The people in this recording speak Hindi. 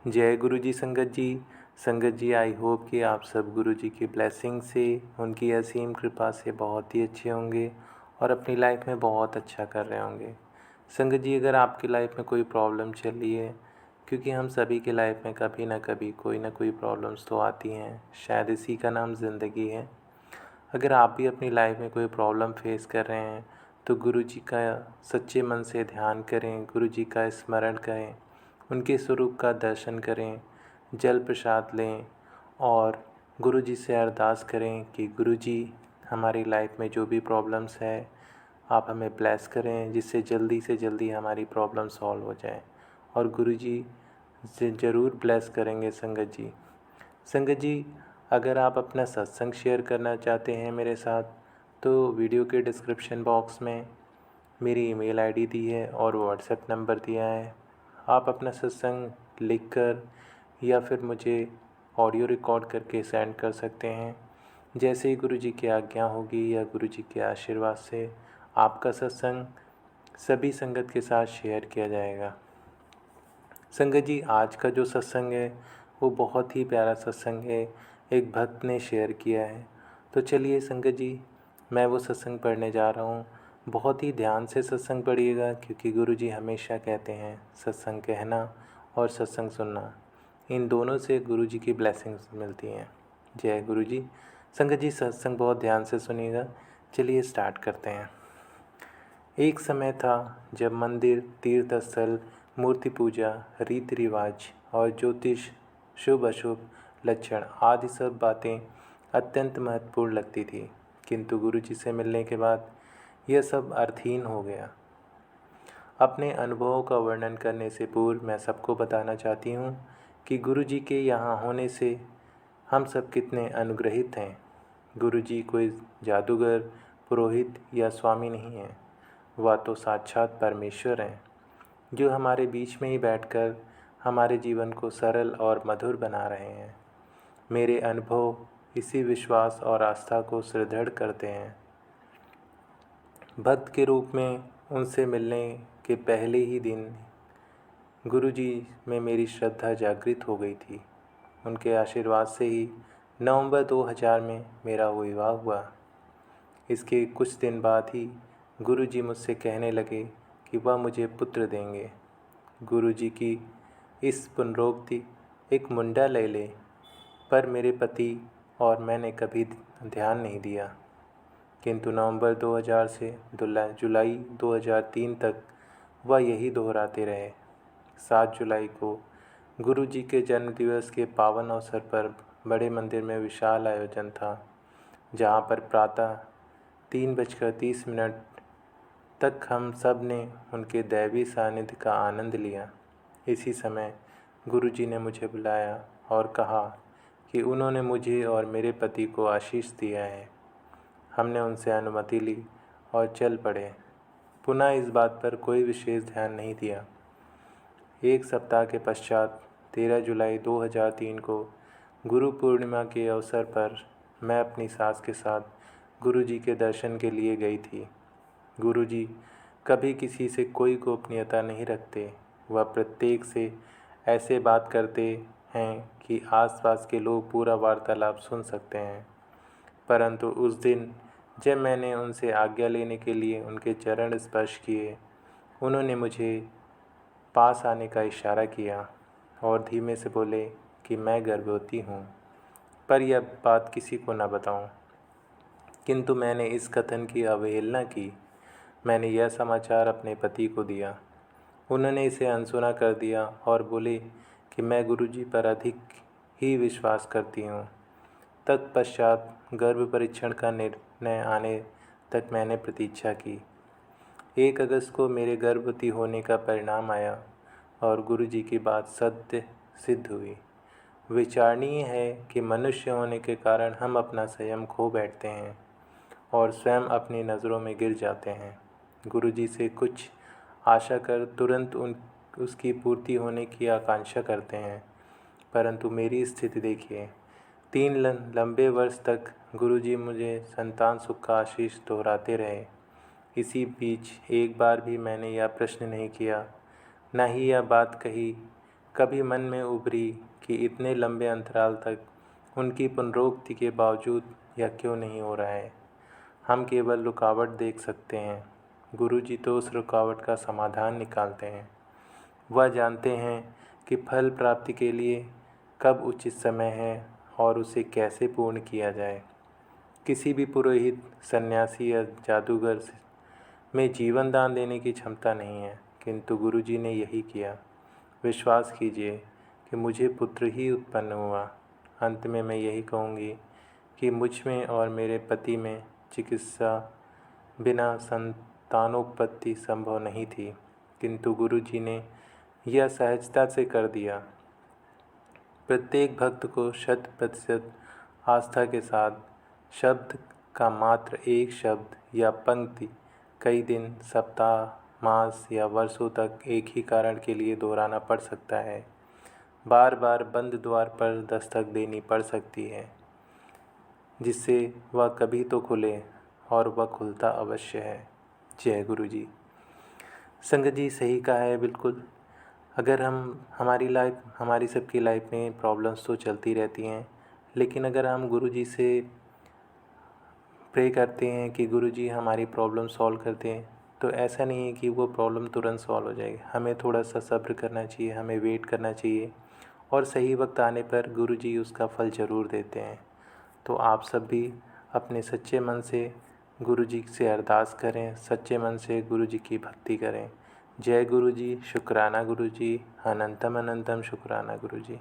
जय गुरु जी संगत जी। संगत जी, आई होप कि आप सब गुरु जी की ब्लेसिंग से, उनकी असीम कृपा से बहुत ही अच्छे होंगे और अपनी लाइफ में बहुत अच्छा कर रहे होंगे। संगत जी, अगर आपकी लाइफ में कोई प्रॉब्लम चल रही है, क्योंकि हम सभी की लाइफ में कभी ना कभी कोई ना कोई प्रॉब्लम्स तो आती हैं, शायद इसी का नाम ज़िंदगी है। अगर आप भी अपनी लाइफ में कोई प्रॉब्लम फेस कर रहे हैं तो गुरु जी का सच्चे मन से ध्यान करें, गुरु जी का स्मरण करें, उनके स्वरूप का दर्शन करें, जल प्रसाद लें और गुरु जी से अरदास करें कि गुरु जी, हमारी लाइफ में जो भी प्रॉब्लम्स है आप हमें ब्लेस करें, जिससे जल्दी से जल्दी हमारी प्रॉब्लम सॉल्व हो जाए। और गुरु जी से ज़रूर ब्लेस करेंगे संगत जी। संगत जी, अगर आप अपना सत्संग शेयर करना चाहते हैं मेरे साथ, तो वीडियो के डिस्क्रिप्शन बॉक्स में मेरी ईमेल आईडी दी है और व्हाट्सएप नंबर दिया है। आप अपना सत्संग लिखकर या फिर मुझे ऑडियो रिकॉर्ड करके सेंड कर सकते हैं। जैसे ही गुरु जी की आज्ञा होगी या गुरु जी के आशीर्वाद से आपका सत्संग सभी संगत के साथ शेयर किया जाएगा। संगत जी, आज का जो सत्संग है वो बहुत ही प्यारा सत्संग है, एक भक्त ने शेयर किया है। तो चलिए संगत जी, मैं वो सत्संग पढ़ने जा रहा हूँ। बहुत ही ध्यान से सत्संग पढ़िएगा, क्योंकि गुरु जी हमेशा कहते हैं सत्संग कहना और सत्संग सुनना, इन दोनों से गुरु जी की ब्लेसिंग्स मिलती हैं। जय गुरु जी। संगत जी, सत्संग बहुत ध्यान से सुनिएगा। चलिए स्टार्ट करते हैं। एक समय था जब मंदिर, तीर्थ स्थल, मूर्ति पूजा, रीति रिवाज और ज्योतिष, शुभ अशुभ लक्षण आदि सब बातें अत्यंत महत्वपूर्ण लगती थी, किंतु गुरु जी से मिलने के बाद यह सब अर्थहीन हो गया। अपने अनुभवों का वर्णन करने से पूर्व मैं सबको बताना चाहती हूँ कि गुरु जी के यहाँ होने से हम सब कितने अनुग्रहित हैं। गुरु जी कोई जादूगर, पुरोहित या स्वामी नहीं है, वह तो साक्षात परमेश्वर हैं, जो हमारे बीच में ही बैठकर हमारे जीवन को सरल और मधुर बना रहे हैं। मेरे अनुभव इसी विश्वास और आस्था को सुदृढ़ करते हैं। भक्त के रूप में उनसे मिलने के पहले ही दिन गुरु जी में मेरी श्रद्धा जागृत हो गई थी। उनके आशीर्वाद से ही नवंबर 2000 में मेरा विवाह हुआ। इसके कुछ दिन बाद ही गुरु जी मुझसे कहने लगे कि वह मुझे पुत्र देंगे। गुरु जी की इस पुनरोक्ति एक मुंडा ले ले, पर मेरे पति और मैंने कभी ध्यान नहीं दिया। किंतु नवंबर 2000 से जुलाई 2003 तक वह यही दोहराते रहे। 7 जुलाई को गुरु जी के जन्मदिवस के पावन अवसर पर बड़े मंदिर में विशाल आयोजन था, जहाँ पर प्रातः 3:30 तक हम सब ने उनके दैवी सानिध्य का आनंद लिया। इसी समय गुरु जी ने मुझे बुलाया और कहा कि उन्होंने मुझे और मेरे पति को आशीष दिया है। हमने उनसे अनुमति ली और चल पड़े। पुनः इस बात पर कोई विशेष ध्यान नहीं दिया। एक सप्ताह के पश्चात 13 जुलाई 2003 को गुरु पूर्णिमा के अवसर पर मैं अपनी सास के साथ गुरु जी के दर्शन के लिए गई थी। गुरु जी कभी किसी से कोई गोपनीयता नहीं रखते। वह प्रत्येक से ऐसे बात करते हैं कि आसपास के लोग पूरा वार्तालाप सुन सकते हैं। परंतु उस दिन जब मैंने उनसे आज्ञा लेने के लिए उनके चरण स्पर्श किए, उन्होंने मुझे पास आने का इशारा किया और धीमे से बोले कि मैं गर्भवती हूँ, पर यह बात किसी को न बताऊँ। किंतु मैंने इस कथन की अवहेलना की। मैंने यह समाचार अपने पति को दिया। उन्होंने इसे अनसुना कर दिया और बोले कि मैं गुरु जी पर अधिक ही विश्वास करती हूँ। तत्पश्चात गर्भ परीक्षण का निर्णय आने तक मैंने प्रतीक्षा की। 1 अगस्त को मेरे गर्भवती होने का परिणाम आया और गुरु जी की बात सत्य सिद्ध हुई। विचारणीय है कि मनुष्य होने के कारण हम अपना संयम खो बैठते हैं और स्वयं अपनी नज़रों में गिर जाते हैं। गुरु जी से कुछ आशा कर तुरंत उसकी पूर्ति होने की आकांक्षा करते हैं, परंतु मेरी स्थिति देखिए। 3 लंबे वर्ष तक गुरु जी मुझे संतान सुख का आशीष दोहराते रहे। इसी बीच एक बार भी मैंने यह प्रश्न नहीं किया, न ही यह बात कही कभी मन में उभरी कि इतने लंबे अंतराल तक उनकी पुनरोक्ति के बावजूद यह क्यों नहीं हो रहा है। हम केवल रुकावट देख सकते हैं, गुरुजी तो उस रुकावट का समाधान निकालते हैं। वह जानते हैं कि फल प्राप्ति के लिए कब उचित समय है और उसे कैसे पूर्ण किया जाए। किसी भी पुरोहित, सन्यासी या जादूगर में जीवन दान देने की क्षमता नहीं है, किंतु गुरुजी ने यही किया। विश्वास कीजिए कि मुझे पुत्र ही उत्पन्न हुआ। अंत में मैं यही कहूँगी कि मुझ में और मेरे पति में चिकित्सा बिना संतानोत्पत्ति संभव नहीं थी, किंतु गुरुजी ने यह सहजता से कर दिया। प्रत्येक भक्त को 100% आस्था के साथ शब्द का मात्र एक शब्द या पंक्ति कई दिन, सप्ताह, मास या वर्षों तक एक ही कारण के लिए दोहराना पड़ सकता है। बार बार बंद द्वार पर दस्तक देनी पड़ सकती है, जिससे वह कभी तो खुले, और वह खुलता अवश्य है। जय गुरु जी। संगत जी सही कहा है बिल्कुल। अगर हमारी सबकी लाइफ में प्रॉब्लम्स तो चलती रहती हैं, लेकिन अगर हम गुरु जी से प्रे करते हैं कि गुरु जी हमारी प्रॉब्लम सॉल्व कर दें, तो ऐसा नहीं है कि वो प्रॉब्लम तुरंत सॉल्व हो जाएगी। हमें थोड़ा सा सब्र करना चाहिए, हमें वेट करना चाहिए, और सही वक्त आने पर गुरु जी उसका फल ज़रूर देते हैं। तो आप सब भी अपने सच्चे मन से गुरु जी से अरदास करें, सच्चे मन से गुरु जी की भक्ति करें। जय गुरु जी। शुक्राना गुरु जी। अनंतम अनंतम शुक्राना गुरु जी।